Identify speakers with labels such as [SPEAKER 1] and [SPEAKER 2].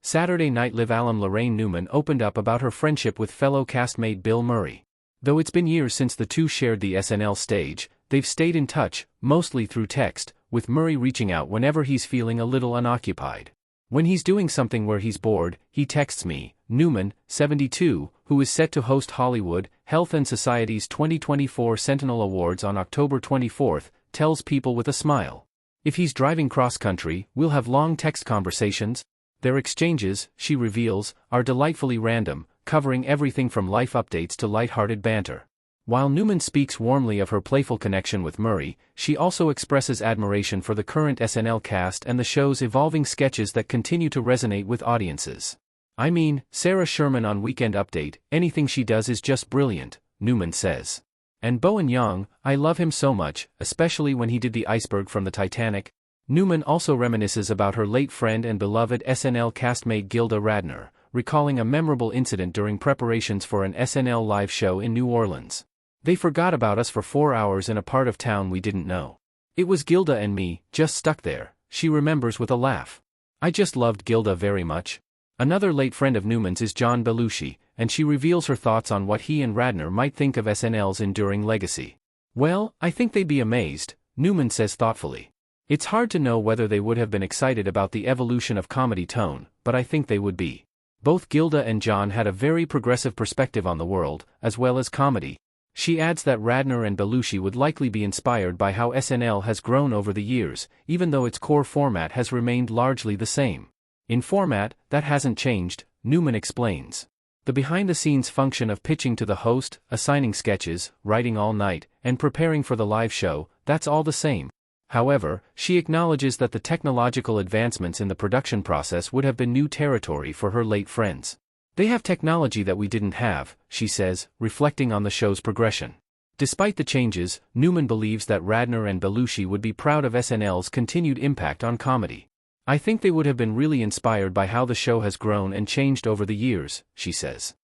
[SPEAKER 1] Saturday Night Live alum Laraine Newman opened up about her friendship with fellow castmate Bill Murray. Though it's been years since the two shared the SNL stage, they've stayed in touch, mostly through text, with Murray reaching out whenever he's feeling a little unoccupied. When he's doing something where he's bored, he texts me. Newman, 72, who is set to host Hollywood, Health and Society's 2024 Sentinel Awards on October 24, tells People with a smile. If he's driving cross-country, we'll have long text conversations. Their exchanges, she reveals, are delightfully random, covering everything from life updates to light-hearted banter. While Newman speaks warmly of her playful connection with Murray, she also expresses admiration for the current SNL cast and the show's evolving sketches that continue to resonate with audiences. "I mean, Sarah Sherman on Weekend Update, anything she does is just brilliant," Newman says. "And Bowen Yang, I love him so much, especially when he did the iceberg from the Titanic." Newman also reminisces about her late friend and beloved SNL castmate Gilda Radner, recalling a memorable incident during preparations for an SNL live show in New Orleans. "They forgot about us for 4 hours in a part of town we didn't know. It was Gilda and me, just stuck there," she remembers with a laugh. "I just loved Gilda very much." Another late friend of Newman's is John Belushi, and she reveals her thoughts on what he and Radner might think of SNL's enduring legacy. "Well, I think they'd be amazed," Newman says thoughtfully. "It's hard to know whether they would have been excited about the evolution of comedy tone, but I think they would be. Both Gilda and John had a very progressive perspective on the world, as well as comedy." She adds that Radner and Belushi would likely be inspired by how SNL has grown over the years, even though its core format has remained largely the same. "In format, that hasn't changed," Newman explains. "The behind-the-scenes function of pitching to the host, assigning sketches, writing all night, and preparing for the live show, that's all the same." However, she acknowledges that the technological advancements in the production process would have been new territory for her late friends. "They have technology that we didn't have," she says, reflecting on the show's progression. Despite the changes, Newman believes that Radner and Belushi would be proud of SNL's continued impact on comedy. "I think they would have been really inspired by how the show has grown and changed over the years," she says.